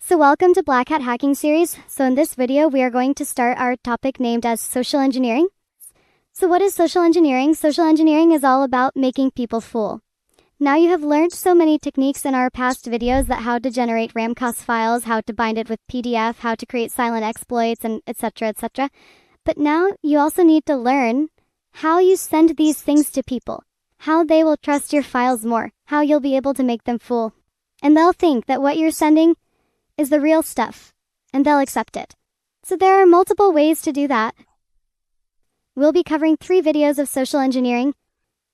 So welcome to Black Hat Hacking Series. So in this video, we are going to start our topic named as social engineering. So what is social engineering? Social engineering is all about making people fool. Now you have learned so many techniques in our past videos that how to generate ramcos files, how to bind it with PDF, how to create silent exploits, and etc, etc. But now you also need to learn how you send these things to people, how they will trust your files more, how you'll be able to make them fool. And they'll think that what you're sending is the real stuff, and they'll accept it. So there are multiple ways to do that. We'll be covering 3 videos of social engineering,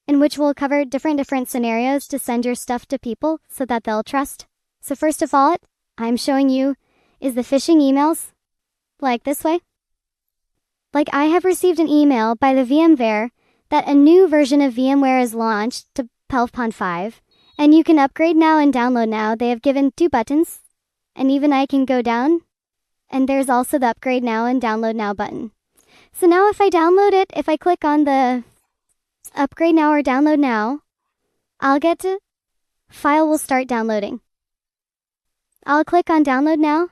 in which we'll cover different scenarios to send your stuff to people so that they'll trust. So first of all, I'm showing you is the phishing emails, like this way. Like I have received an email by the VMware that a new version of VMware is launched to PelfPon 5, and you can upgrade now and download now. They have given 2 buttons. And even I can go down, and there's also the upgrade now and download now button. So now if I download it, if I click on the upgrade now or download now, I'll get to file will start downloading. I'll click on download now,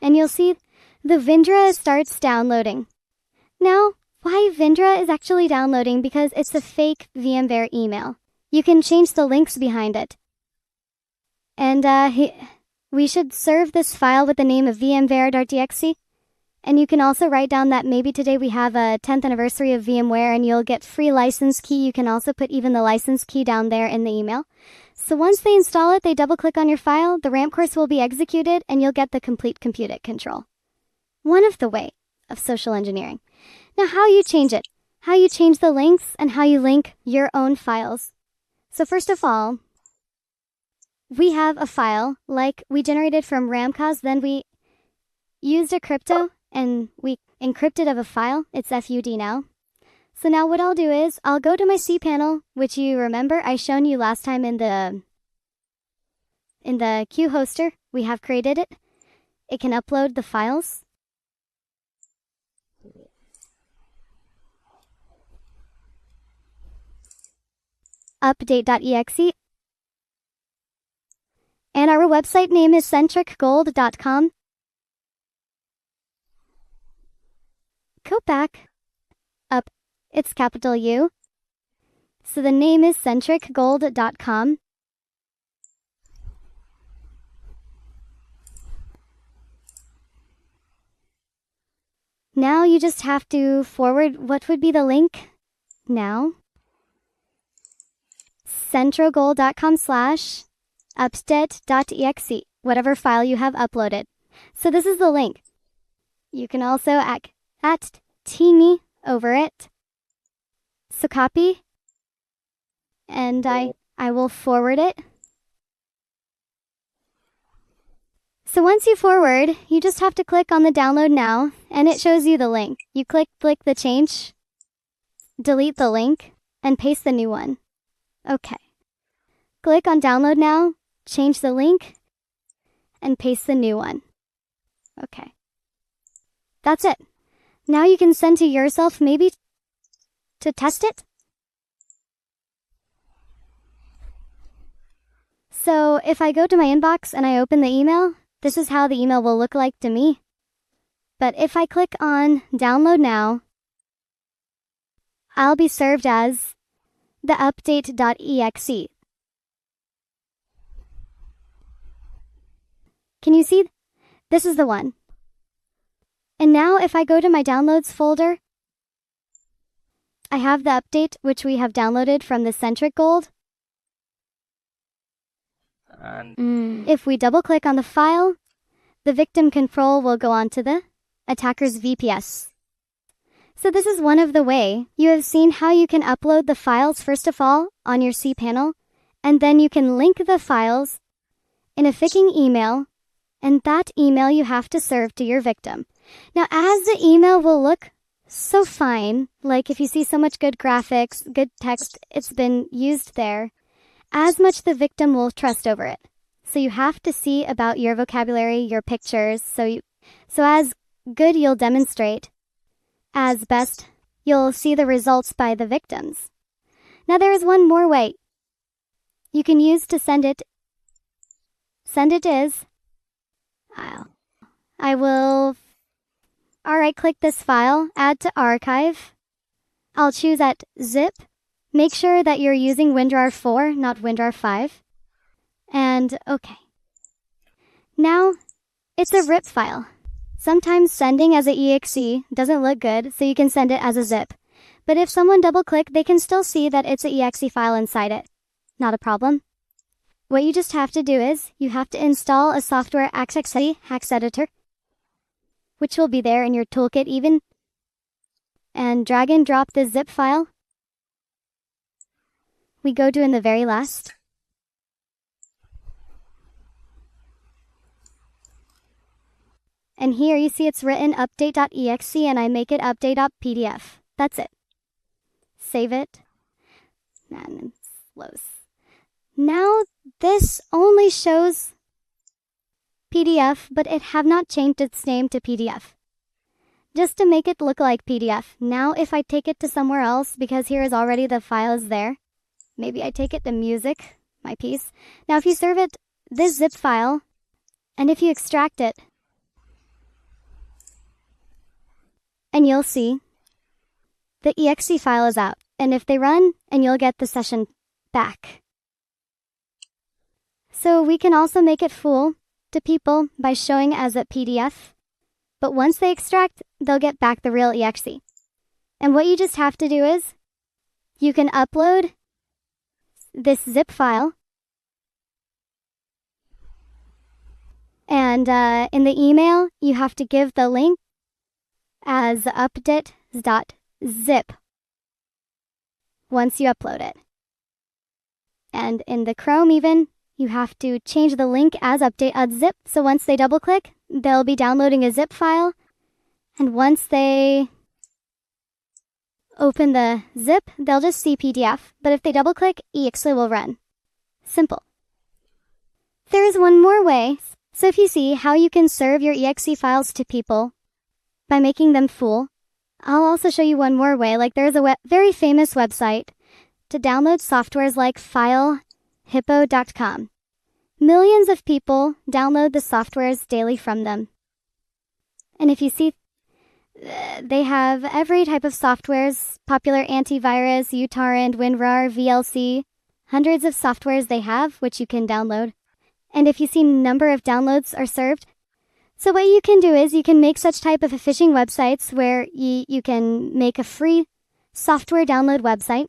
and you'll see the Vindra starts downloading. Now, why Vindra is actually downloading? Because it's a fake VMware email. You can change the links behind it. And we should serve this file with the name of vmware.exe. And you can also write down that maybe today we have a 10th anniversary of VMware and you'll get free license key. You can also put even the license key down there in the email. So once they install it, they double click on your file, the ramp course will be executed, and you'll get the complete compute control. One of the way of social engineering. Now how you change it, how you change the links, and how you link your own files. So first of all, we have a file like we generated from ramcos, then we used a crypto and we encrypted of a file. It's FUD now. So now what I'll do is I'll go to my cPanel, which you remember I shown you last time in the Q hoster. We have created it. It can upload the files. Update.exe. And our website name is centricgold.com. Go back. Up. It's capital U. So the name is centricgold.com. Now you just have to forward, what would be the link now? centrogold.com/update.exe, whatever file you have uploaded. So this is the link. You can also at teeny over it. So copy, and I will forward it. So once you forward, you just have to click on the download now, and it shows you the link. You click the change, delete the link, and paste the new one. Okay. Click on download now, change the link, and paste the new one. Okay. That's it. Now you can send to yourself maybe to test it. So if I go to my inbox and I open the email, this is how the email will look like to me. But if I click on download now, I'll be served as the update.exe. Can you see? This is the one. And now if I go to my downloads folder, I have the update which we have downloaded from the Centric Gold. And if we double click on the file, the victim control will go on to the attacker's VPS. So this is one of the way. You have seen how you can upload the files first of all on your cPanel, and then you can link the files in a phishing email, and that email you have to serve to your victim. Now as the email will look so fine, like if you see so much good graphics, good text, it's been used there, as much the victim will trust over it. So you have to see about your vocabulary, your pictures, so as good you'll demonstrate, as best you'll see the results by the victims. Now there is one more way you can use to send it. Send it is I will right-click this file, add to archive. I'll choose at zip. Make sure that you're using WinRAR 4, not WinRAR 5. And OK. Now, it's a RIP file. Sometimes sending as an exe doesn't look good, so you can send it as a zip. But if someone double-click, they can still see that it's an exe file inside it. Not a problem. What you just have to do is, you have to install a software access editor, which will be there in your toolkit even, and drag and drop this zip file. We go to in the very last. And here you see it's written update.exe and I make it update.pdf. That's it. Save it. Man, it's close. Now this only shows PDF, but it have not changed its name to PDF. Just to make it look like PDF. Now if I take it to somewhere else, because here is already the file is there. Maybe I take it to music, my piece. Now if you serve it this zip file, and if you extract it, and you'll see the exe file is out. And if they run, and you'll get the session back. So we can also make it full to people by showing as a PDF. But once they extract, they'll get back the real exe. And what you just have to do is, you can upload this zip file. And in the email, you have to give the link as update.zip once you upload it. And in the Chrome even, you have to change the link as update.zip. So once they double click, they'll be downloading a zip file. And once they open the zip, they'll just see PDF. But if they double click, exe will run. Simple. There is one more way. So if you see how you can serve your exe files to people by making them full, I'll also show you one more way. Like there's a very famous website to download softwares like filehippo.com. Millions of people download the softwares daily from them. And if you see, they have every type of softwares, popular antivirus, uTorrent, WinRAR, VLC, hundreds of softwares they have, which you can download. And if you see number of downloads are served, so what you can do is you can make such type of phishing websites where you can make a free software download website,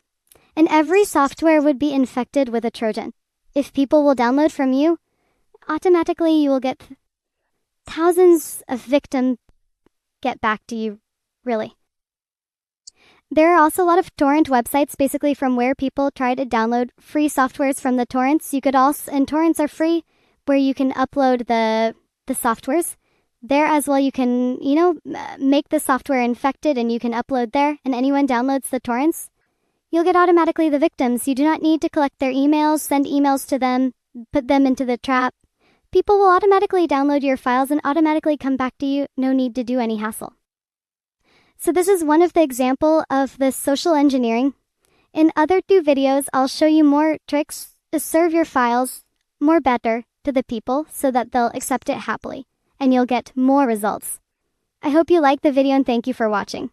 and every software would be infected with a Trojan. If people will download from you, automatically you will get thousands of victims get back to you, really. There are also a lot of torrent websites, basically from where people try to download free softwares from the torrents. You could also, and torrents are free, where you can upload the softwares. There as well, you can, make the software infected and you can upload there, and anyone downloads the torrents, you'll get automatically the victims. You do not need to collect their emails, send emails to them, put them into the trap. People will automatically download your files and automatically come back to you. No need to do any hassle. So this is one of the example of the social engineering. In other 2 videos, I'll show you more tricks to serve your files more better to the people so that they'll accept it happily and you'll get more results. I hope you liked the video and thank you for watching.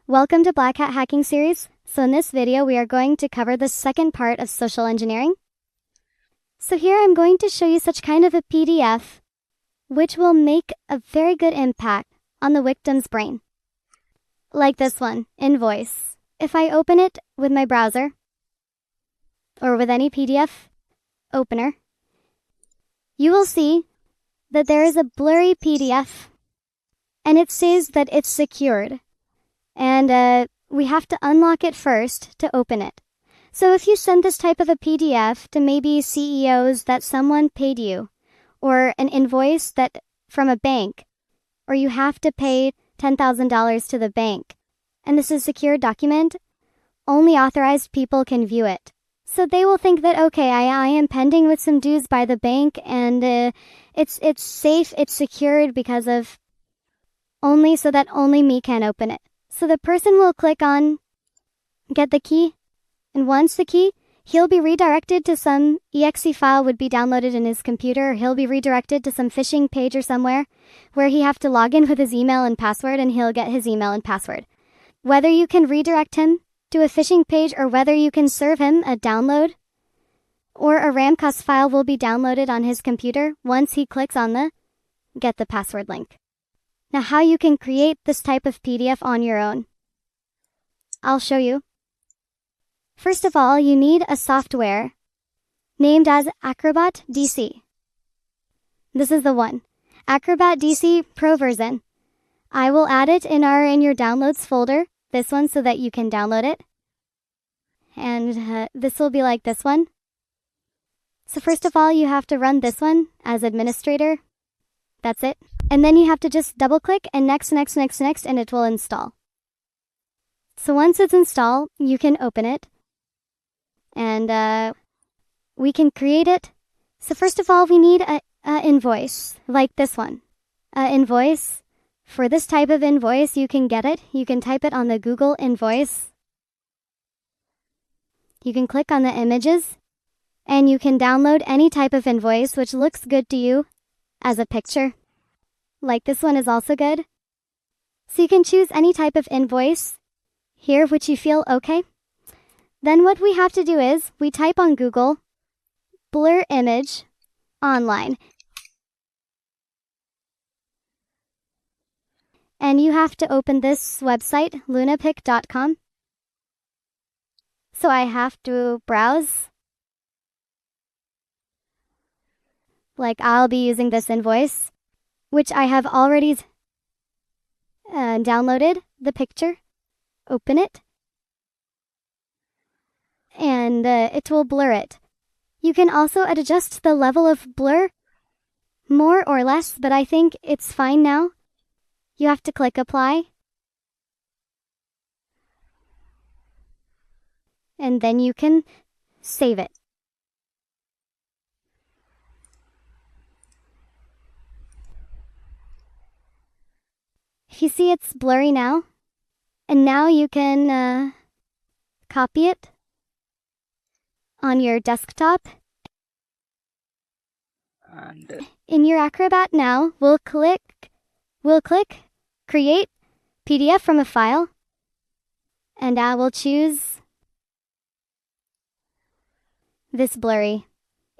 Welcome to Black Hat Hacking Series. So in this video, we are going to cover the second part of social engineering. So here I'm going to show you such kind of a PDF which will make a very good impact on the victim's brain. Like this one, Invoice. If I open it with my browser or with any PDF opener, you will see that there is a blurry PDF and it says that it's secured. And we have to unlock it first to open it. So if you send this type of a PDF to maybe CEOs that someone paid you, or an invoice that from a bank, or you have to pay $10,000 to the bank, and this is a secure document, only authorized people can view it. So they will think that, okay, I am pending with some dues by the bank, and it's safe, it's secured because of only so that only me can open it. So the person will click on get the key, and once the key, he'll be redirected to some exe file would be downloaded in his computer, or he'll be redirected to some phishing page or somewhere where he have to log in with his email and password, and he'll get his email and password. Whether you can redirect him to a phishing page or whether you can serve him a download or a Ramcos file will be downloaded on his computer once he clicks on the get the password link. Now how you can create this type of PDF on your own. I'll show you. First of all, you need a software named as Acrobat DC. This is the one. Acrobat DC Pro version. I will add it in your downloads folder, this one, so that you can download it. And this will be like this one. So first of all, you have to run this one as administrator. That's it. And then you have to just double click and next, and it will install. So once it's installed, you can open it. And we can create it. So first of all, we need a invoice like this one. Invoice. For this type of invoice, you can get it. You can type it on the Google invoice. You can click on the images. And you can download any type of invoice which looks good to you as a picture. Like this one is also good. So you can choose any type of invoice here which you feel okay. Then what we have to do is we type on Google blur image online. And you have to open this website, lunapic.com. So I have to browse. Like I'll be using this invoice, which I have already downloaded the picture. Open it. And it will blur it. You can also adjust the level of blur more or less, but I think it's fine now. You have to click apply. And then you can save it. If you see it's blurry now, and now you can copy it on your desktop. And in your Acrobat now, we'll click create PDF from a file, and I will choose this blurry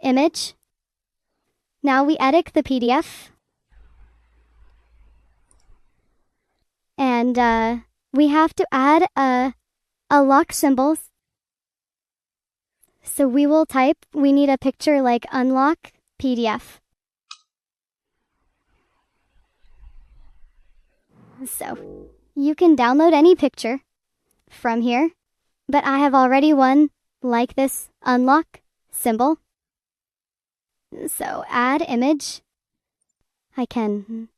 image. Now we edit the PDF. And we have to add a lock symbol. So we will type, we need a picture like unlock PDF. So you can download any picture from here, but I have already one like this unlock symbol. So add image. I can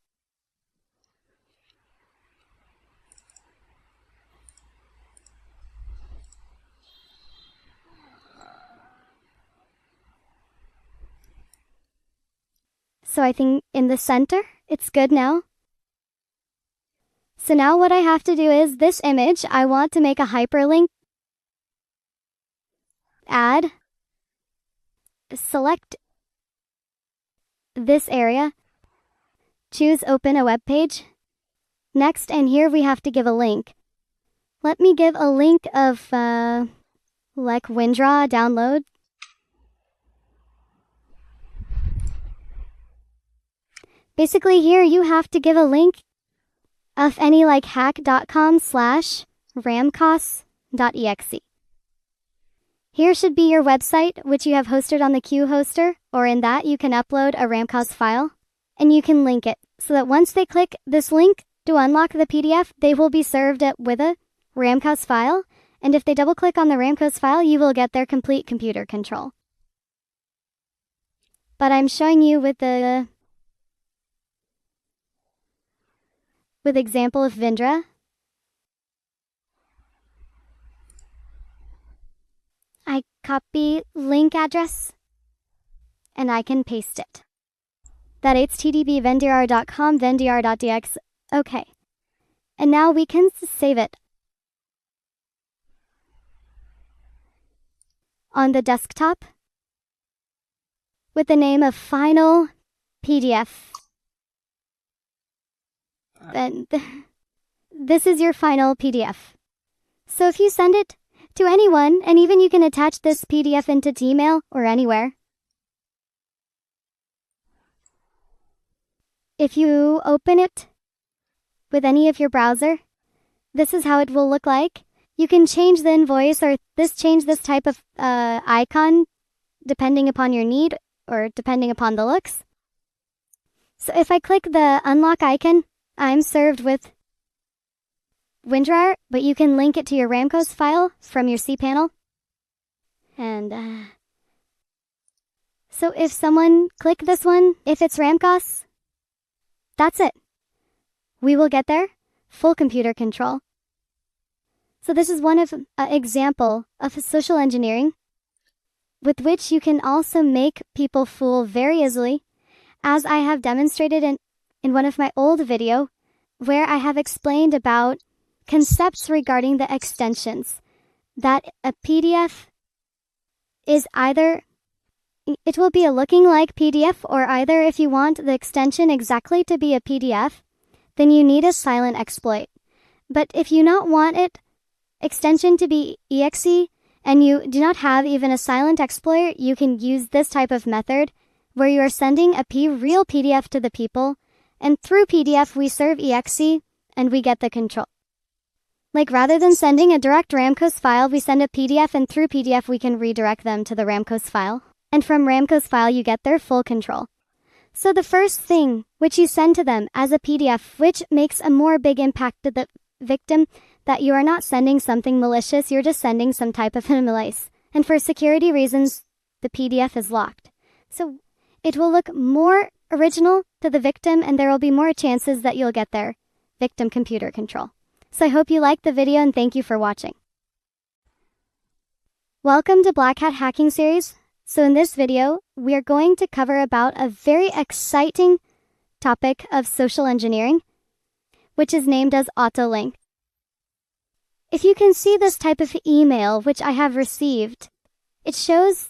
So I think in the center, it's good now. So now what I have to do is this image, I want to make a hyperlink. Add. Select this area. Choose open a web page. Next, and here we have to give a link. Let me give a link of like WinDraw download. Basically here you have to give a link of any like hack.com/ramcos.exe. Here should be your website, which you have hosted on the Q hoster, or in that you can upload a Ramcos file, and you can link it, so that once they click this link to unlock the PDF, they will be served with a Ramcos file, and if they double click on the Ramcos file, you will get their complete computer control. But I'm showing you with example of Vindra. I copy link address and I can paste it. That http vendr.com vendr.dx. Okay. And now we can save it. on the desktop with the name of Final PDF. Then this is your final PDF. So if you send it to anyone, and even you can attach this PDF into Gmail or anywhere. If you open it with any of your browser, this is how it will look like. You can change the invoice or change this type of icon depending upon your need or depending upon the looks. So if I click the unlock icon, I'm served with WinRAR, but you can link it to your Ramcos file from your cPanel. And so if someone click this one, if it's Ramcos, that's it. We will get there. Full computer control. So this is one of an example of social engineering with which you can also make people fool very easily, as I have demonstrated in one of my old video where I have explained about concepts regarding the extensions, that a PDF is either, it will be a looking like PDF, or either if you want the extension exactly to be a PDF, then you need a silent exploit. But if you not want it extension to be exe and you do not have even a silent exploit, you can use this type of method where you are sending a real PDF to the people, and through PDF we serve exe and we get the control. Like rather than sending a direct Ramcos file, we send a PDF, and through PDF we can redirect them to the Ramcos file. And from Ramcos file you get their full control. So the first thing which you send to them as a PDF, which makes a more big impact to the victim, that you are not sending something malicious, you're just sending some type of anomaly. And for security reasons, the PDF is locked. So it will look more original to the victim, and there will be more chances that you'll get their victim computer control. So I hope you liked the video, and thank you for watching. Welcome to Black Hat Hacking Series. So in this video, we are going to cover about a very exciting topic of social engineering, which is named as AutoLink. If you can see this type of email which I have received, it shows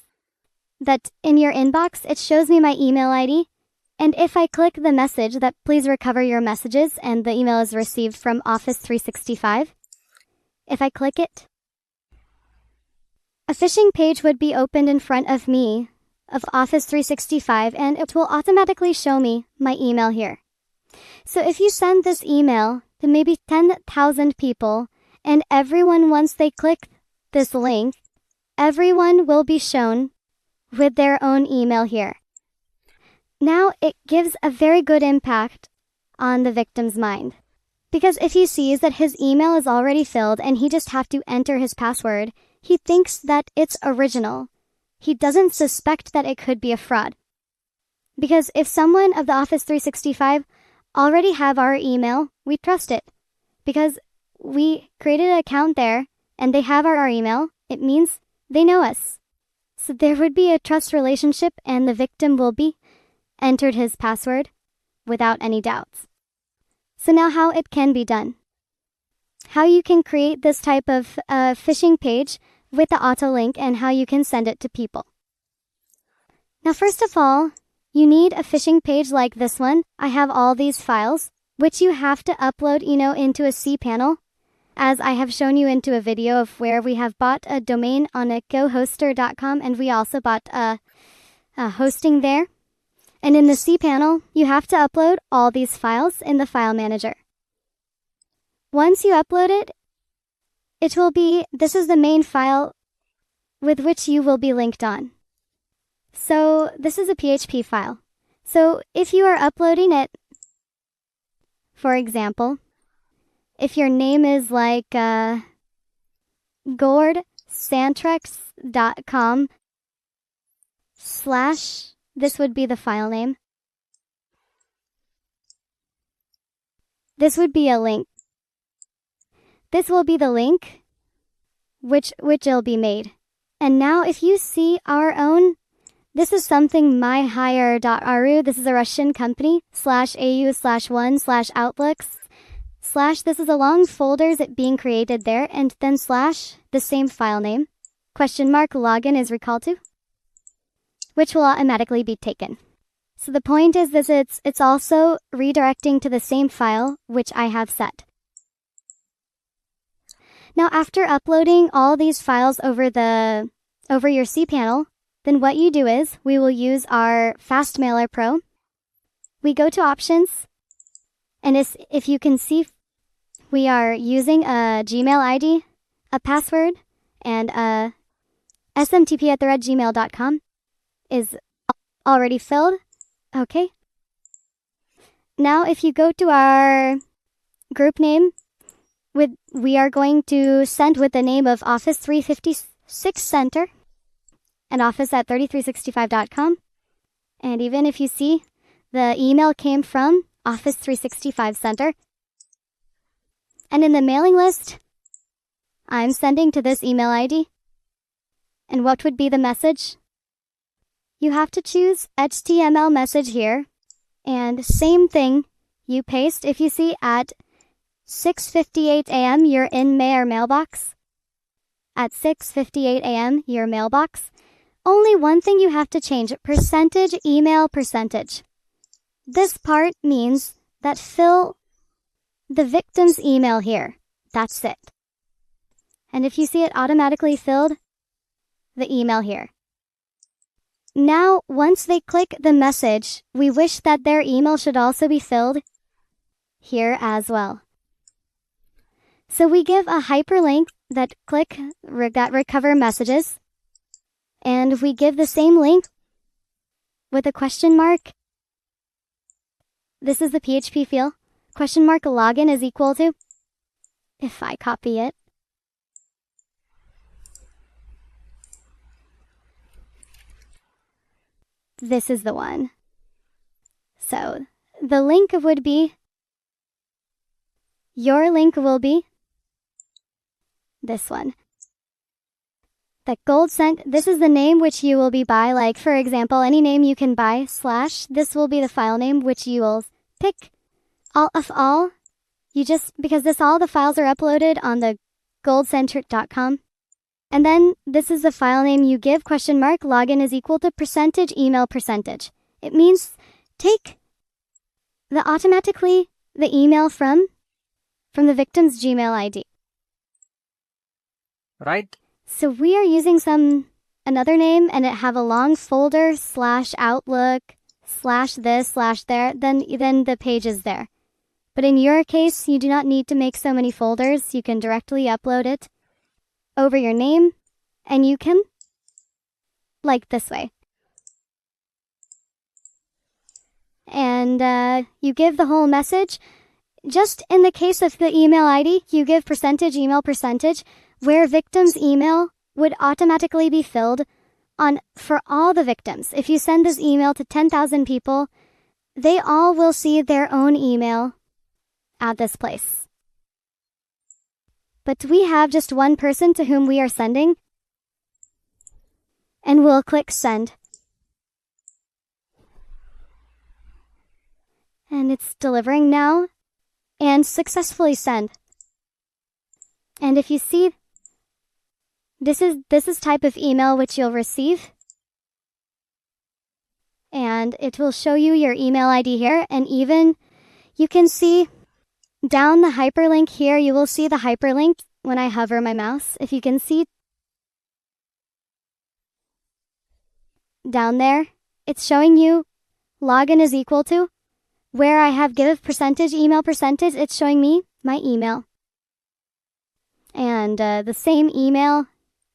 that in your inbox, it shows me my email ID. And if I click the message that please recover your messages, and the email is received from Office 365, if I click it, a phishing page would be opened in front of me of Office 365, and it will automatically show me my email here. So if you send this email to maybe 10,000 people, and everyone, once they click this link, everyone will be shown with their own email here. Now it gives a very good impact on the victim's mind. Because if he sees that his email is already filled and he just have to enter his password, he thinks that it's original. He doesn't suspect that it could be a fraud. Because if someone of the Office 365 already have our email, we trust it. Because we created an account there and they have our email, it means they know us. So there would be a trust relationship, and the victim will be entered his password without any doubts. So now how it can be done. How you can create this type of phishing page with the AutoLink, and how you can send it to people. Now first of all, you need a phishing page like this one. I have all these files, which you have to upload, into a cPanel, as I have shown you into a video of where we have bought a domain on a gohoster.com, and we also bought a hosting there. And in the cPanel, you have to upload all these files in the file manager. Once you upload it, this is the main file with which you will be linked on. So this is a PHP file. So if you are uploading it, for example, if your name is like gordsantrax.com/ this would be the file name. This would be a link. This will be the link which will be made. And now if you see our own, this is something myhire.ru. This is a Russian company, /au/1/outlooks/ this is a long folders being created there, and then / the same file name. login is recalled to, which will automatically be taken. So the point is this, it's also redirecting to the same file which I have set. Now after uploading all these files over your cPanel, then what you do is we will use our Fast Mailer Pro. We go to options, and if you can see, we are using a Gmail ID, a password, and a smtp@gmail.com is already filled. Okay. Now if you go to our group name, we are going to send with the name of Office 356 Center and office@3365.com. And even if you see, the email came from Office 365 Center. And in the mailing list, I'm sending to this email ID. And what would be the message? You have to choose HTML message here. And same thing, you paste, if you see, at 6:58 a.m. you're in Mayor mailbox. At 6:58 a.m. your mailbox. Only one thing you have to change, percentage email percentage. This part means that fill the victim's email here. That's it. And if you see it automatically filled, the email here. Now, once they click the message, we wish that their email should also be filled here as well. So we give a hyperlink that recover messages, and we give the same link with a question mark. This is the PHP field. Question mark login is equal to, if I copy it, this is the one. So the link would be, your link will be this one. The gold cent, this is the name which you will be by, like for example, any name you can buy, / this will be the file name which you will pick. Because all the files are uploaded on the goldcentric.com. And then this is the file name you give, question mark login is equal to percentage email percentage. It means take automatically the email from the victim's Gmail ID. Right. So we are using another name, and it have a long folder /outlook /this/there, then the page is there. But in your case, you do not need to make so many folders. You can directly upload it over your name, and you can, like this way. And you give the whole message. Just in the case of the email ID, you give percentage email percentage, where victim's email would automatically be filled for all the victims. If you send this email to 10,000 people, they all will see their own email at this place. But we have just one person to whom we are sending, and we'll click send. And it's delivering now, and successfully send. And if you see, this is type of email which you'll receive. And it will show you your email ID here, and even you can see down the hyperlink here, you will see the hyperlink when I hover my mouse. If you can see down there, it's showing you login is equal to, where I have give percentage email percentage, it's showing me my email. And the same email,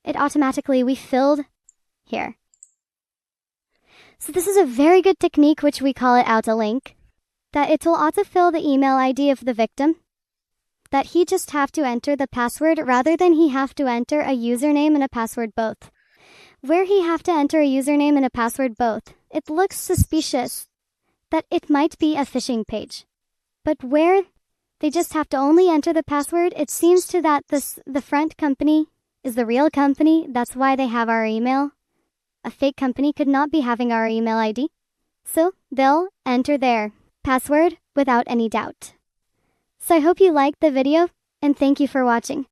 it automatically we filled here. So this is a very good technique which we call it autolink, that it will autofill the email ID of the victim, that he just have to enter the password rather than he have to enter a username and a password both. Where he have to enter a username and a password both, it looks suspicious that it might be a phishing page. But where they just have to only enter the password, it seems to that the front company is the real company. That's why they have our email. A fake company could not be having our email ID. So they'll enter their password without any doubt. So I hope you liked the video, and thank you for watching.